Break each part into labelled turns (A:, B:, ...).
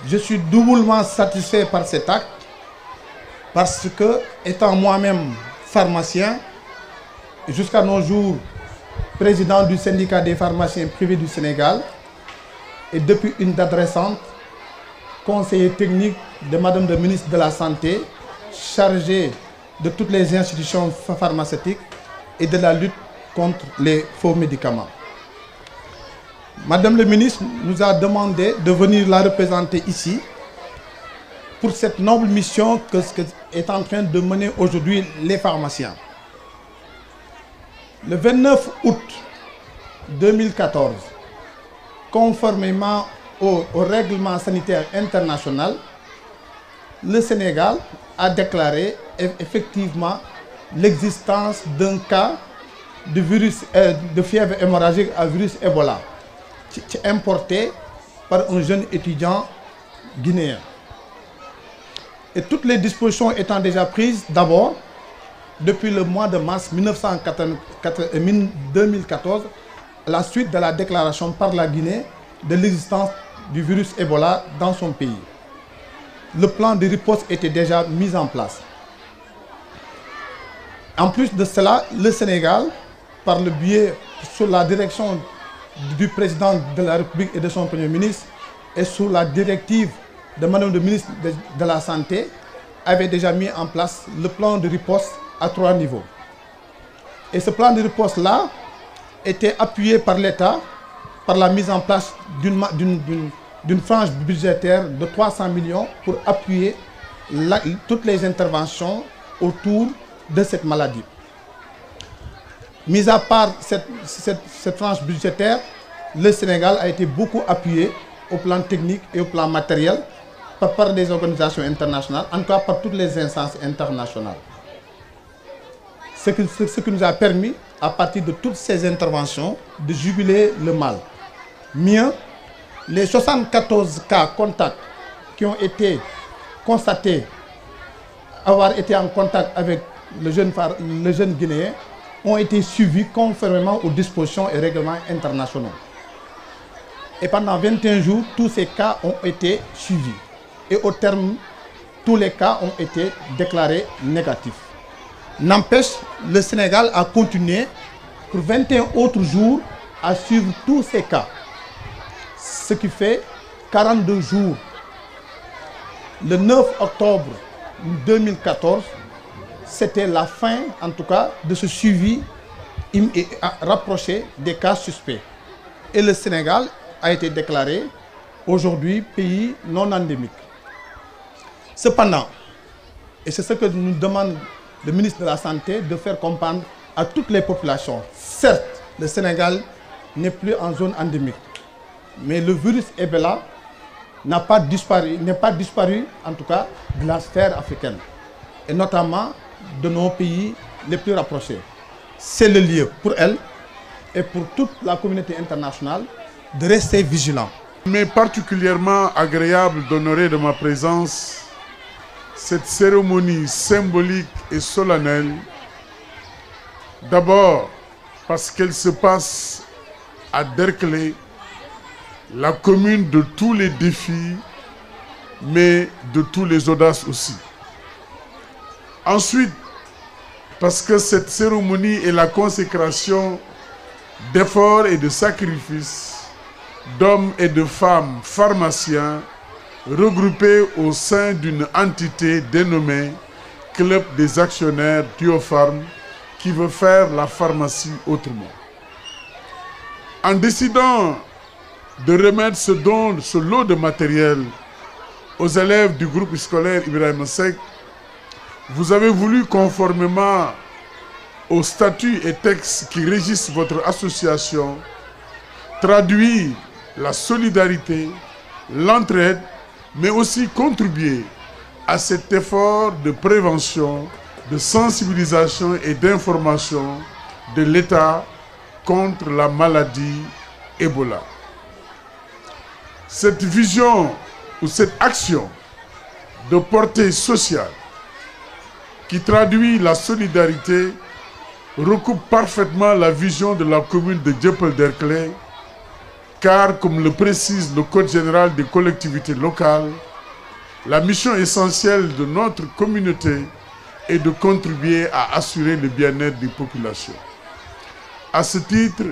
A: Je suis doublement satisfait par cet acte parce que, étant moi-même pharmacien, jusqu'à nos jours, président du syndicat des pharmaciens privés du Sénégal, et depuis une date récente, conseiller technique de Madame la ministre de la Santé, chargé de toutes les institutions pharmaceutiques et de la lutte contre les faux médicaments. Madame la ministre nous a demandé de venir la représenter ici pour cette noble mission que est en train de mener aujourd'hui les pharmaciens. Le 29 août 2014, conformément au règlement sanitaire international, le Sénégal a déclaré effectivement l'existence d'un cas de virus de fièvre hémorragique à virus Ebola importé par un jeune étudiant guinéen. Et toutes les dispositions étant déjà prises, d'abord, depuis le mois de mars 2014, à la suite de la déclaration par la Guinée de l'existence du virus Ebola dans son pays. Le plan de riposte était déjà mis en place. En plus de cela, le Sénégal, par le biais, sous la direction du président de la République et de son Premier ministre, et sous la directive de Madame le ministre de la Santé, avait déjà mis en place le plan de riposte à 3 niveaux. Et ce plan de riposte-là était appuyé par l'État par la mise en place d'une frange budgétaire de 300 millions pour appuyer toutes les interventions autour de cette maladie. Mis à part cette frange budgétaire, le Sénégal a été beaucoup appuyé au plan technique et au plan matériel par des organisations internationales, en tout cas par toutes les instances internationales. Ce qui nous a permis, à partir de toutes ces interventions, de juguler le mal. Mieux, les 74 cas contacts qui ont été constatés avoir été en contact avec le jeune Guinéen ont été suivis conformément aux dispositions et règlements internationaux. Et pendant 21 jours, tous ces cas ont été suivis. Et au terme, tous les cas ont été déclarés négatifs. N'empêche, le Sénégal a continué pour 21 autres jours à suivre tous ces cas. Ce qui fait 42 jours. Le 9 octobre 2014, c'était la fin, en tout cas, de ce suivi rapproché des cas suspects. Et le Sénégal a été déclaré aujourd'hui pays non endémique. Cependant, et c'est ce que nous demande le ministre de la Santé de faire comprendre à toutes les populations, certes, le Sénégal n'est plus en zone endémique, mais le virus Ebola n'est pas disparu, en tout cas, de la sphère africaine, et notamment de nos pays les plus rapprochés. C'est le lieu pour elle et pour toute la communauté internationale de rester vigilant.
B: Il m'est particulièrement agréable d'honorer de ma présence cette cérémonie symbolique et solennelle. D'abord parce qu'elle se passe à Derklé, la commune de tous les défis, mais de tous les audaces aussi. Ensuite, parce que cette cérémonie est la consécration d'efforts et de sacrifices d'hommes et de femmes pharmaciens regroupés au sein d'une entité dénommée Club des actionnaires Diopharm, qui veut faire la pharmacie autrement. En décidant de remettre ce lot de matériel aux élèves du groupe scolaire Ibrahim Seck, vous avez voulu, conformément aux statuts et textes qui régissent votre association, traduire la solidarité, l'entraide, mais aussi contribuer à cet effort de prévention, de sensibilisation et d'information de l'État contre la maladie Ebola. Cette vision ou cette action de portée sociale qui traduit la solidarité recoupe parfaitement la vision de la commune de Dieuppeul-Derklé car comme le précise le Code général des collectivités locales, la mission essentielle de notre communauté est de contribuer à assurer le bien-être des populations. À ce titre,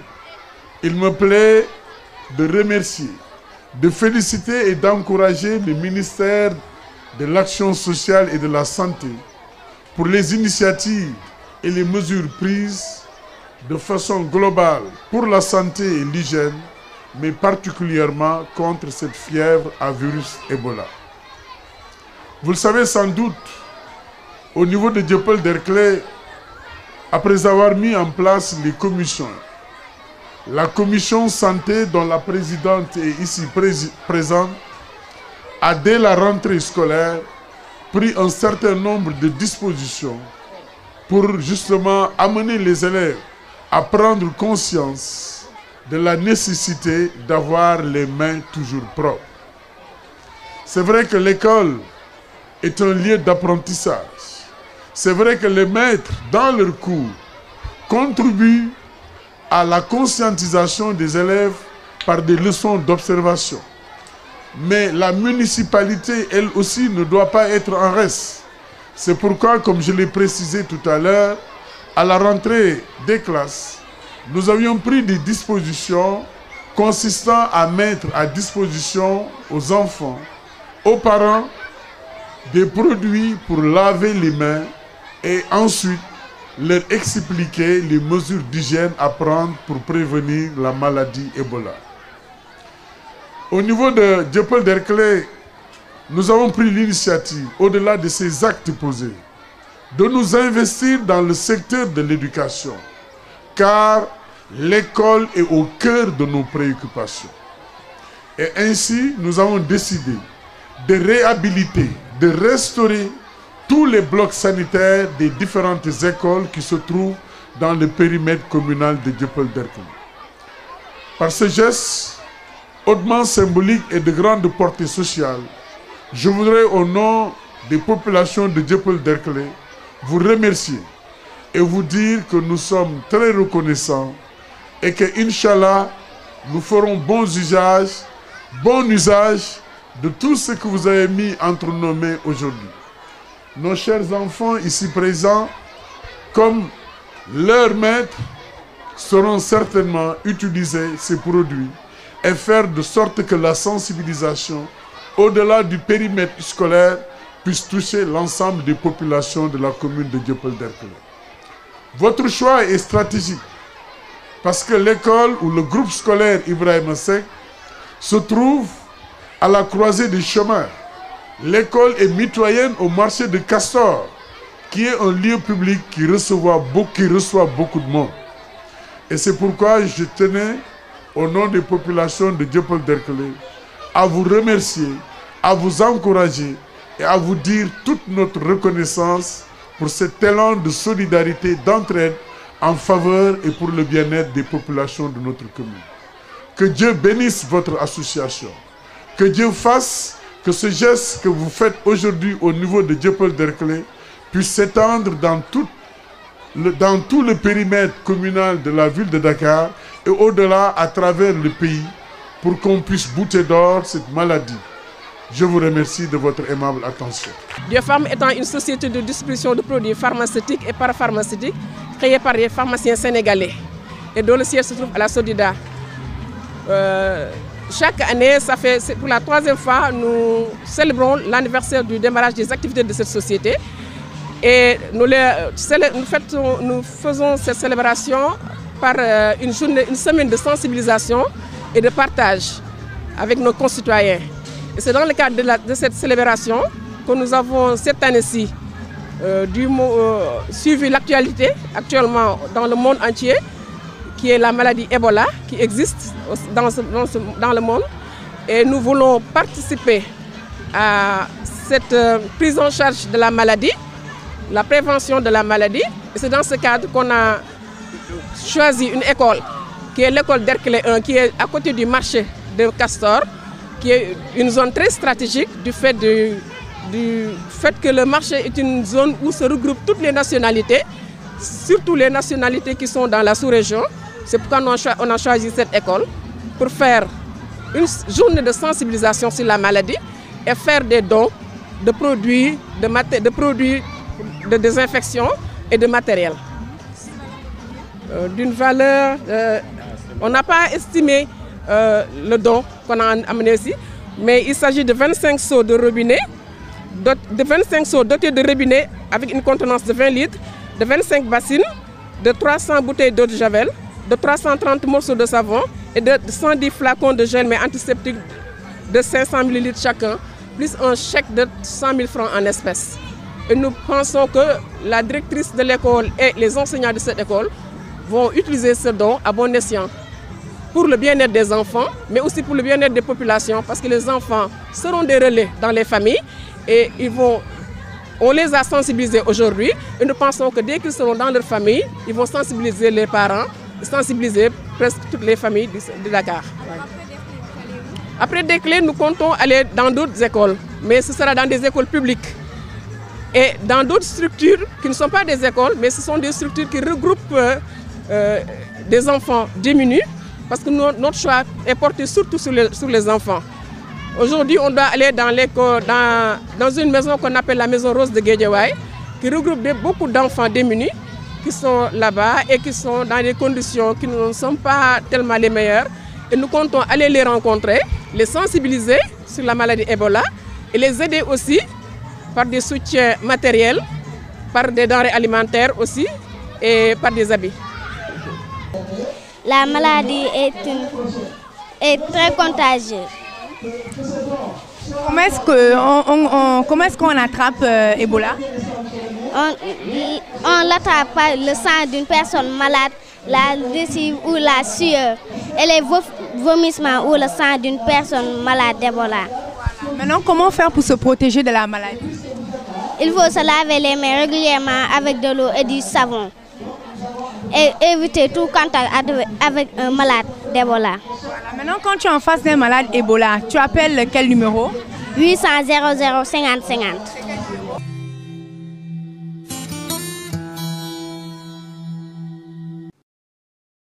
B: il me plaît de remercier, de féliciter et d'encourager le ministère de l'Action sociale et de la Santé pour les initiatives et les mesures prises de façon globale pour la santé et l'hygiène, mais particulièrement contre cette fièvre à virus Ebola. Vous le savez sans doute, au niveau de Dieuppeul-Derklé, après avoir mis en place les commissions, la commission santé dont la présidente est ici présente a dès la rentrée scolaire pris un certain nombre de dispositions pour justement amener les élèves à prendre conscience de la nécessité d'avoir les mains toujours propres. C'est vrai que l'école est un lieu d'apprentissage. C'est vrai que les maîtres, dans leurs cours, contribuent à la conscientisation des élèves par des leçons d'observation. Mais la municipalité, elle aussi, ne doit pas être en reste. C'est pourquoi, comme je l'ai précisé tout à l'heure, à la rentrée des classes, nous avions pris des dispositions consistant à mettre à disposition aux enfants, aux parents, des produits pour laver les mains et ensuite leur expliquer les mesures d'hygiène à prendre pour prévenir la maladie Ebola. Au niveau de Dieuppeul-Derklé, nous avons pris l'initiative, au-delà de ces actes posés, de nous investir dans le secteur de l'éducation, car l'école est au cœur de nos préoccupations. Et ainsi, nous avons décidé de réhabiliter, de restaurer tous les blocs sanitaires des différentes écoles qui se trouvent dans le périmètre communal de Dieuppeul-Derklé. Par ce geste, hautement symbolique et de grande portée sociale, je voudrais au nom des populations de Dieuppeul-Derklé vous remercier et vous dire que nous sommes très reconnaissants et que, Inch'Allah, nous ferons bon usage de tout ce que vous avez mis entre nos mains aujourd'hui. Nos chers enfants ici présents, comme leurs maîtres, sauront certainement utiliser ces produits et faire de sorte que la sensibilisation, au-delà du périmètre scolaire, puisse toucher l'ensemble des populations de la commune de Dieuppeul-Derklé. Votre choix est stratégique parce que l'école ou le groupe scolaire Ibrahima Seck se trouve à la croisée des chemins. L'école est mitoyenne au marché de Castor, qui est un lieu public qui reçoit beaucoup de monde. Et c'est pourquoi je tenais, au nom des populations de Dieuppeul-Derklé, à vous remercier, à vous encourager et à vous dire toute notre reconnaissance pour cet élan de solidarité, d'entraide en faveur et pour le bien-être des populations de notre commune. Que Dieu bénisse votre association. Que Dieu fasse que ce geste que vous faites aujourd'hui au niveau de Dieuppeul-Derklé puisse s'étendre dans tout le périmètre communal de la ville de Dakar et au-delà à travers le pays pour qu'on puisse bouter d'or cette maladie. Je vous remercie de votre aimable attention.
C: Diopharm étant une société de distribution de produits pharmaceutiques et parapharmaceutiques créée par les pharmaciens sénégalais et dont le siège se trouve à la Sodida. Chaque année, c'est pour la troisième fois, nous célébrons l'anniversaire du démarrage des activités de cette société. Et nous faisons cette célébration par une semaine de sensibilisation et de partage avec nos concitoyens. Et c'est dans le cadre de cette célébration que nous avons cette année-ci suivi l'actualité actuellement dans le monde entier, qui est la maladie Ebola, qui existe dans le monde. Et nous voulons participer à cette prise en charge de la maladie, la prévention de la maladie. Et c'est dans ce cadre qu'on a choisi une école, qui est l'école Derklé 1, qui est à côté du marché de Castor, qui est une zone très stratégique du fait que le marché est une zone où se regroupent toutes les nationalités, surtout les nationalités qui sont dans la sous-région. C'est pourquoi on a choisi cette école pour faire une journée de sensibilisation sur la maladie et faire des dons de produits, de désinfection et de matériel. D'une valeur, on n'a pas estimé le don qu'on a amené ici, mais il s'agit de 25 seaux de robinet, de 25 seaux dotés de robinet avec une contenance de 20 litres, de 25 bassines, de 300 bouteilles d'eau de javel, de 330 morceaux de savon et de 110 flacons de gel mais antiseptique de 500 ml chacun, plus un chèque de 100 000 francs en espèces. Et nous pensons que la directrice de l'école et les enseignants de cette école vont utiliser ce don à bon escient pour le bien-être des enfants, mais aussi pour le bien-être des populations, parce que les enfants seront des relais dans les familles et on les a sensibilisés aujourd'hui et nous pensons que dès qu'ils seront dans leur famille, ils vont sensibiliser les parents, sensibiliser presque toutes les familles de Dakar. Après des clés, nous comptons aller dans d'autres écoles, mais ce sera dans des écoles publiques et dans d'autres structures qui ne sont pas des écoles, mais ce sont des structures qui regroupent des enfants démunis, parce que notre choix est porté surtout sur les enfants. Aujourd'hui, on doit aller dans une maison qu'on appelle la Maison Rose de Guédiawaye, qui regroupe beaucoup d'enfants démunis qui sont là-bas et qui sont dans des conditions qui ne sont pas tellement les meilleures. Et nous comptons aller les rencontrer, les sensibiliser sur la maladie Ebola et les aider aussi par des soutiens matériels, par des denrées alimentaires aussi et par des habits.
D: La maladie est très contagieuse.
E: Comment est-ce qu'on attrape Ebola?
D: On l'attrape par le sang d'une personne malade, la lessive ou la sueur, et les vomissements ou le sang d'une personne malade d'Ebola.
E: Maintenant, comment faire pour se protéger de la maladie?
D: Il faut se laver les mains régulièrement avec de l'eau et du savon. Et éviter tout contact avec un malade d'Ebola.
E: Voilà. Maintenant, quand tu es en face d'un malade Ebola, tu appelles quel numéro?
D: 800 00 50 50.